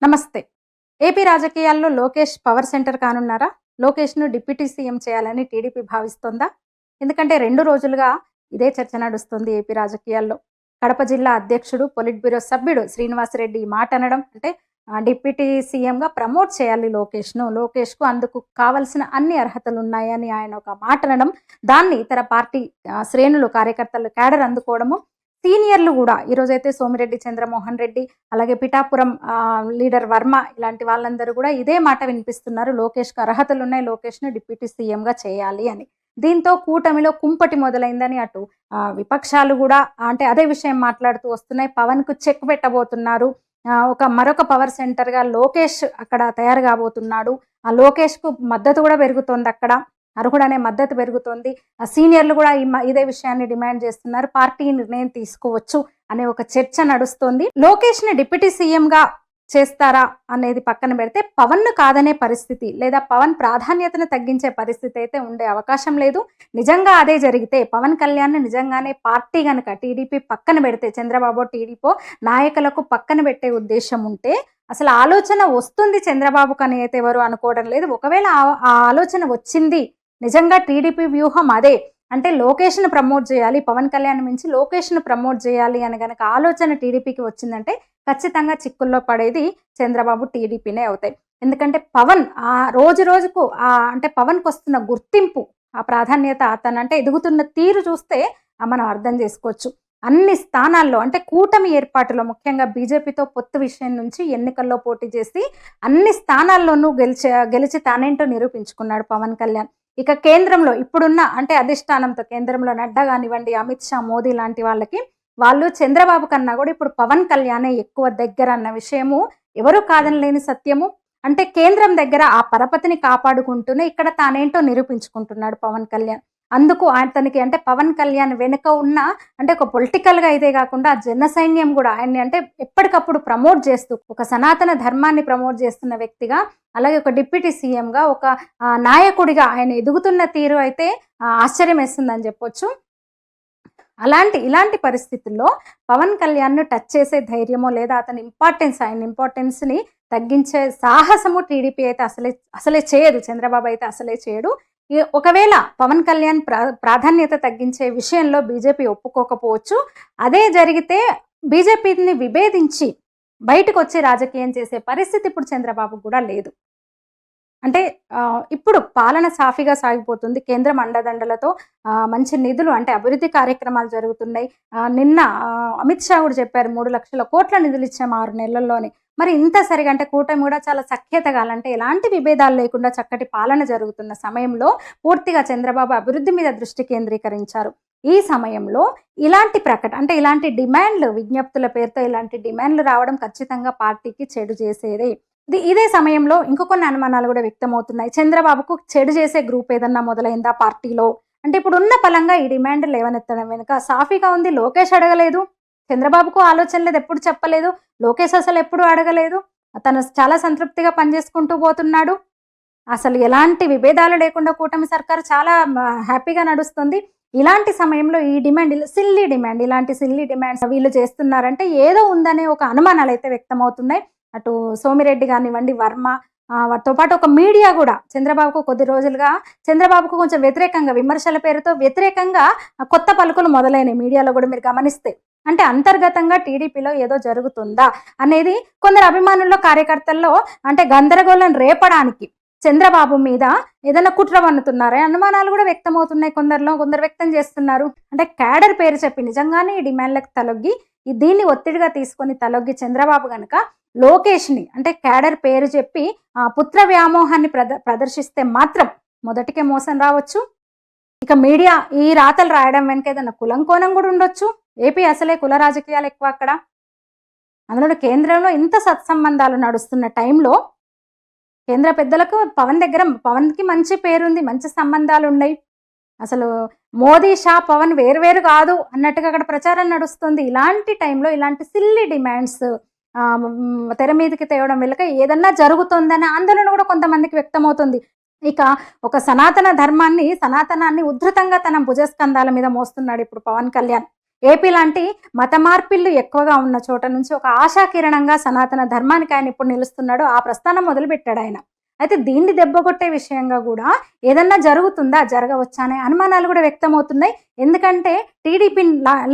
నమస్తే. ఏపీ రాజకీయాల్లో Lokesh power centre కానున్నారా? లోకేష్‌ను డిప్యూటీ సీఎం చేయాలని టీడీపీ భావిస్తోందా? ఎందుకంటే 2 రోజులుగా ఇదే చర్చ నడుస్తుంది ఏపీ రాజకీయాల్లో. కడప జిల్లా అధ్యక్షుడు, పొలిట్ బ్యూరో సభ్యుడు శ్రీనివాసరెడ్డి ఈ మాట అనడం అంటే డిప్యూటీ సీఎంగా ప్రమోట్ చేయాలి లోకేష్‌ను. లోకేష్‌కు అందుకు కావాల్సిన అన్ని అర్హతలున్నాయని ఆయన ఒక మాట అనడం, దాన్ని ఇతర పార్టీ శ్రేణులు, కార్యకర్తలు క్యాడర్ అందుకోవడము, సీనియర్లు గూడా ఈరోజైతే సోమిరెడ్డి చంద్రమోహన్ రెడ్డి, అలాగే పిఠాపురం లీడర్ వర్మ ఇలాంటి వాళ్ళందరూ గూడా ఇదే మాట వినిపిస్తున్నారు. లోకేష్‌కు అర్హతలున్నాయి, లోకేష్‌ని డిప్యూటీ సీఎంగా చేయాలి అని. దీంతో కూటమిలో కుంపటి మొదలైందని అటు విపక్షాలు గూడా అంటే అదే విషయం మాట్లాడుతూ వస్తున్నాయి. పవన్‌కు చెక్ పెట్టబోతున్నారు. మరొక పవర్ సెంటర్‌గా లోకేష్ అక్కడ తయారు కాబోతున్నాడు. ఆ లోకేష్‌కు మద్దతు గూడా పెరుగుతోందక్కడ. అర్హుడనే మద్దతు పెరుగుతోంది. సీనియర్లు కూడా ఇదే విషయాన్ని డిమాండ్ చేస్తున్నారు. పార్టీ నిర్ణయం తీసుకోవచ్చు అనే ఒక చర్చ నడుస్తోంది. లోకేష్‌ని డిప్యూటీ సీఎంగా చేస్తారా అనేది పక్కన పెడితే పవన్‌ను కాదనే పరిస్థితి లేదా పవన్ ప్రాధాన్యతను తగ్గించే పరిస్థితి అయితే ఉండే అవకాశం లేదు. నిజంగా అదే జరిగితే పవన్ కళ్యాణ్‌ని నిజంగానే పార్టీ గనక టీడీపీ పక్కన పెడితే, చంద్రబాబు టీడీపీ నాయకులకు పక్కన పెట్టే ఉద్దేశం ఉంటే అసలు ఆలోచన వస్తుంది చంద్రబాబుకు అని అయితే ఎవరు అనుకోవడం లేదు. ఒకవేళ ఆ ఆలోచన వచ్చింది, నిజంగా టీడీపీ వ్యూహం అదే అంటే లోకేష్‌ను ప్రమోట్ చేయాలి, పవన్ కళ్యాణ్ మించి లోకేష్‌ను ప్రమోట్ చేయాలి అని గనక ఆలోచన టీడీపీకి వచ్చిందంటే ఖచ్చితంగా చిక్కుల్లో పడేది చంద్రబాబు, టీడీపీనే అవుతాయి. ఎందుకంటే పవన్ రోజు రోజుకు అంటే పవన్‌కి వస్తున్న గుర్తింపు, ఆ ప్రాధాన్యత, అంటే ఎదుగుతున్న తీరు చూస్తే మనం అర్థం చేసుకోవచ్చు. అన్ని స్థానాల్లో అంటే కూటమి ఏర్పాటులో ముఖ్యంగా బీజేపీతో పొత్తు విషయం నుంచి ఎన్నికల్లో పోటీ చేసి అన్ని స్థానాల్లోనూ గెలిచి తానేంటో నిరూపించుకున్నాడు పవన్ కళ్యాణ్. ఇక కేంద్రంలో ఇప్పుడున్న అంటే అధిష్టానంతో కేంద్రంలో నడ్డా కానివ్వండి, అమిత్ షా, మోదీ లాంటి వాళ్ళు చంద్రబాబు కన్నా కూడా ఇప్పుడు పవన్ కళ్యాణే ఎక్కువ దగ్గర అన్న విషయము ఎవరు కాదనలేని సత్యము. అంటే కేంద్రం దగ్గర ఆ పరపతిని కాపాడుకుంటూనే ఇక్కడ తానేంటో నిరూపించుకుంటున్నాడు పవన్ కళ్యాణ్. అందుకు అతనికి అంటే పవన్ కళ్యాణ్ వెనుక ఉన్న అంటే ఒక పొలిటికల్గా ఇదే కాకుండా జన సైన్యం కూడా ఆయన్ని అంటే ఎప్పటికప్పుడు ప్రమోట్ చేస్తూ ఒక సనాతన ధర్మాన్ని ప్రమోట్ చేస్తున్న వ్యక్తిగా, అలాగే ఒక డిప్యూటీ సీఎంగా, ఒక నాయకుడిగా ఆయన ఎదుగుతున్న తీరు అయితే ఆశ్చర్యం వేస్తుందని చెప్పొచ్చు. ఇలాంటి పరిస్థితుల్లో పవన్ కళ్యాణ్ను టచ్ చేసే ధైర్యమో లేదా ఆయన ఇంపార్టెన్స్ని తగ్గించే సాహసము టీడీపీ అయితే అసలే చేయదు. చంద్రబాబు అయితే అసలే చేయడు. ఒకవేళ పవన్ కళ్యాణ్ ప్రాధాన్యత తగ్గించే విషయంలో బీజేపీ ఒప్పుకోకపోవచ్చు. అదే జరిగితే బీజేపీని విభేదించి బయటకు వచ్చి రాజకీయం చేసే పరిస్థితి ఇప్పుడు చంద్రబాబు కూడా లేదు. అంటే ఇప్పుడు పాలన సాఫీగా సాగిపోతుంది. కేంద్రం అండదండలతో మంచి నిధులు అంటే అభివృద్ధి కార్యక్రమాలు జరుగుతున్నాయి. నిన్న అమిత్ షా కూడా చెప్పారు 3 లక్షల కోట్ల నిధులు ఇచ్చాం 6 నెలల్లోనే. మరి ఇంత సరిగా అంటే కూటమి కూడా చాలా సఖ్యతగా అంటే ఎలాంటి విభేదాలు లేకుండా చక్కటి పాలన జరుగుతున్న సమయంలో పూర్తిగా చంద్రబాబు అభివృద్ధి మీద దృష్టి కేంద్రీకరించారు. ఈ సమయంలో ఇలాంటి అంటే ఇలాంటి డిమాండ్లు, విజ్ఞప్తుల పేరుతో ఇలాంటి డిమాండ్లు రావడం ఖచ్చితంగా పార్టీకి చెడు చేసేదే. ఇదే సమయంలో కొన్ని అనుమానాలు కూడా వ్యక్తమవుతున్నాయి. చంద్రబాబుకు చెడు చేసే గ్రూప్ ఏదన్నా మొదలైందా పార్టీలో? అంటే ఇప్పుడు ఉన్న పలంగా ఈ డిమాండ్ లేవనెత్తడం వెనుక సాఫీగా ఉంది. లోకేష్ అడగలేదు, చంద్రబాబుకు ఆలోచన లేదు, ఎప్పుడు చెప్పలేదు. లోకేష్ అసలు ఎప్పుడు అడగలేదు. తను చాలా సంతృప్తిగా పనిచేసుకుంటూ పోతున్నాడు. అసలు ఎలాంటి విభేదాలు లేకుండా కూటమి సర్కారు చాలా హ్యాపీగా నడుస్తుంది. ఇలాంటి సమయంలో ఈ డిమాండ్ ఇలాంటి సిల్లీ డిమాండ్స్ వీళ్ళు చేస్తున్నారంటే ఏదో ఉందనే ఒక అనుమానాలు అయితే వ్యక్తమవుతున్నాయి. అటు సోమిరెడ్డి కానివ్వండి, వర్మ, వాటితో పాటు ఒక మీడియా కూడా చంద్రబాబుకు కొద్ది రోజులుగా చంద్రబాబుకు కొంచెం వ్యతిరేకంగా, విమర్శల పేరుతో వ్యతిరేకంగా కొత్త పలుకులు మొదలైనవి మీడియాలో కూడా మీరు గమనిస్తే. అంటే అంతర్గతంగా టీడీపీలో ఏదో జరుగుతుందా అనేది కొందరు అభిమానుల్లో, కార్యకర్తల్లో అంటే గందరగోళం రేపడానికి చంద్రబాబు మీద ఏదైనా కుట్ర పన్నుతున్నారా అనుమానాలు కూడా వ్యక్తమవుతున్నాయి. కొందరు వ్యక్తం చేస్తున్నారు. అంటే క్యాడర్ పేరు చెప్పి నిజంగానే ఈ డిమాండ్లకు తలొగ్గి దీన్ని ఒత్తిడిగా తీసుకొని తలొగ్గి చంద్రబాబు గనక లోకేష్ని అంటే క్యాడర్ పేరు చెప్పి పుత్ర వ్యామోహాన్ని ప్రదర్శిస్తే మాత్రం మొదటికే మోసం రావచ్చు. ఇక మీడియా ఈ రాతలు రాయడం వెనక ఏదైనా కులం కోణం కూడా ఉండొచ్చు. ఏపీ అసలే కుల రాజకీయాలు ఎక్కువ అక్కడ. అందులో కేంద్రంలో ఇంత సత్సంబంధాలు నడుస్తున్న టైంలో కేంద్ర పెద్దలకు పవన్కి మంచి పేరుంది, మంచి సంబంధాలు ఉన్నాయి. అసలు మోదీ, షా, పవన్ వేరు కాదు అన్నట్టుగా అక్కడ ప్రచారం నడుస్తుంది. ఇలాంటి టైంలో ఇలాంటి సిల్లీ డిమాండ్స్ తెర మీదకి తేవడం వెనుక ఏదన్నా జరుగుతుందనే ఆందోళన కూడా కొంతమందికి వ్యక్తమవుతుంది. ఇక ఒక సనాతనాన్ని ఉధృతంగా తన భుజస్కంధాల మీద మోస్తున్నాడు ఇప్పుడు పవన్ కళ్యాణ్. ఏపీ లాంటి మత మార్పిళ్ళు ఎక్కువగా ఉన్న చోట నుంచి ఒక ఆశాకిరణంగా సనాతన ధర్మానికి ఆయన ఇప్పుడు నిలుస్తున్నాడు. ఆ ప్రస్థానం మొదలుపెట్టాడు ఆయన. అయితే దీన్ని దెబ్బకొట్టే విషయంగా కూడా ఏదన్నా జరుగుతుందా, జరగవచ్చా అనే అనుమానాలు కూడా వ్యక్తమవుతున్నాయి. ఎందుకంటే టీడీపీ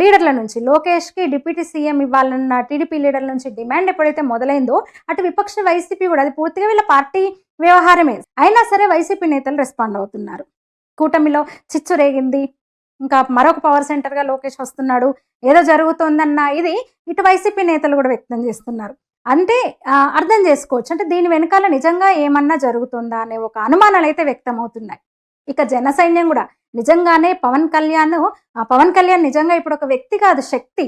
లీడర్ల నుంచి లోకేష్కి డిప్యూటీ సీఎం ఇవ్వాలన్న టీడీపీ లీడర్ల నుంచి డిమాండ్ ఎప్పుడైతే మొదలైందో అటు విపక్ష వైసీపీ కూడా అది పూర్తిగా వీళ్ళ పార్టీ వ్యవహారమే. అయినా సరే వైసీపీ నేతలు రెస్పాండ్ అవుతున్నారు. కూటమిలో చిచ్చు రేగింది, ఇంకా మరొక పవర్ సెంటర్గా లోకేష్ వస్తున్నాడు, ఏదో జరుగుతోందన్న ఇది ఇటు వైసీపీ నేతలు కూడా వ్యక్తం చేస్తున్నారు. అంటే అర్థం చేసుకోవచ్చు, అంటే దీని వెనకాల నిజంగా ఏమన్నా జరుగుతుందా అనే ఒక అనుమానాలు అయితే వ్యక్తం అవుతున్నాయి. ఇక జన సైన్యం కూడా నిజంగానే పవన్ కళ్యాణ్ నిజంగా ఇప్పుడు ఒక వ్యక్తి కాదు, శక్తి.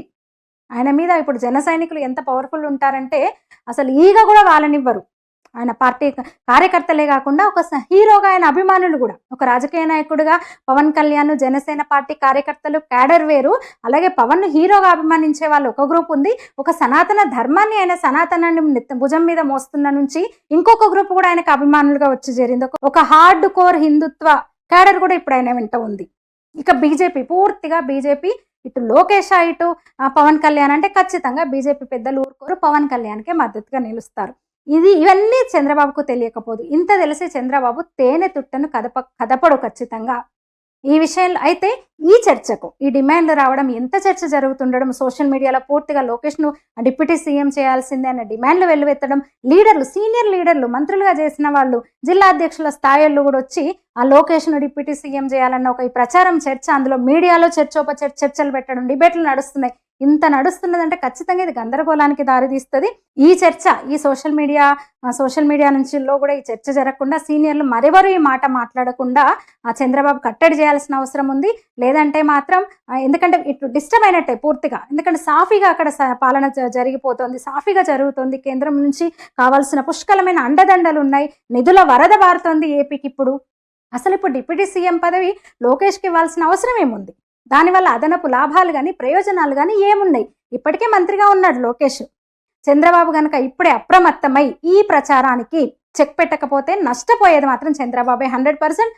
ఆయన మీద ఇప్పుడు జన సైనికులు ఎంత పవర్ఫుల్ ఉంటారంటే అసలు ఈగ కూడా వాళ్ళనివ్వరు. ఆయన పార్టీ కార్యకర్తలే కాకుండా ఒక హీరోగా ఆయన అభిమానులు కూడా, ఒక రాజకీయ నాయకుడిగా పవన్ కళ్యాణ్ జనసేన పార్టీ కార్యకర్తలు క్యాడర్ వేరు, అలాగే పవన్ హీరోగా అభిమానించే వాళ్ళు ఒక గ్రూప్ ఉంది. ఒక సనాతన ధర్మాన్ని ఆయన సనాతనాన్ని భుజం మీద మోస్తున్న నుంచి ఇంకొక గ్రూప్ కూడా ఆయనకు అభిమానులుగా వచ్చి చేరింది. ఒక హార్డ్ కోర్ హిందుత్వ క్యాడర్ కూడా ఇప్పుడు ఆయన వెంట ఉంది. ఇక పూర్తిగా బీజేపీ ఇటు లోకేష్ ఇటు పవన్ కళ్యాణ్ అంటే ఖచ్చితంగా బీజేపీ పెద్దలు ఊరుకోరు, పవన్ కళ్యాణ్కే మద్దతుగా నిలుస్తారు. ఇవన్నీ చంద్రబాబుకు తెలియకపోదు. ఇంత తెలిసి చంద్రబాబు తేనె తుట్టను కదపడు ఖచ్చితంగా ఈ విషయంలో. అయితే ఈ చర్చకు, ఈ డిమాండ్లు రావడం, ఎంత చర్చ జరుగుతుండడం, సోషల్ మీడియాలో పూర్తిగా లోకేష్ను డిప్యూటీ సీఎం చేయాల్సిందే అన్న డిమాండ్లు వెల్లువెత్తడం, సీనియర్ లీడర్లు మంత్రులుగా చేసిన వాళ్ళు, జిల్లా అధ్యక్షుల స్థాయిల్లో కూడా వచ్చి ఆ లోకేష్ను డిప్యూటీ సీఎం చేయాలన్న ఒక ఈ ప్రచారం చర్చ, అందులో మీడియాలో చర్చలు పెట్టడం, డిబేట్లు నడుస్తున్నాయి. ఇంత నడుస్తున్నదంటే ఖచ్చితంగా ఇది గందరగోళానికి దారితీస్తుంది. ఈ చర్చ ఈ సోషల్ మీడియా నుంచిలో కూడా ఈ చర్చ జరగకుండా సీనియర్లు మరెవరు ఈ మాట మాట్లాడకుండా చంద్రబాబు కట్టడి చేయాల్సిన అవసరం ఉంది. లేదంటే మాత్రం ఎందుకంటే ఇటు డిస్టర్బ్ అయినట్టే పూర్తిగా, ఎందుకంటే సాఫీగా అక్కడ పాలన జరిగిపోతుంది, సాఫీగా జరుగుతుంది. కేంద్రం నుంచి కావాల్సిన పుష్కలమైన అండదండలు ఉన్నాయి, నిధుల వరద బారుతోంది ఏపీకి. అసలు ఇప్పుడు డిప్యూటీ సీఎం పదవి లోకేష్కి ఇవ్వాల్సిన అవసరం ఏముంది? దానివల్ల అదనపు లాభాలు కానీ ప్రయోజనాలు కానీ ఏమున్నాయి? ఇప్పటికే మంత్రిగా ఉన్నాడు లోకేష్. చంద్రబాబు కనుక ఇప్పుడే అప్రమత్తమై ఈ ప్రచారానికి చెక్ పెట్టకపోతే నష్టపోయేది మాత్రం చంద్రబాబే 100%.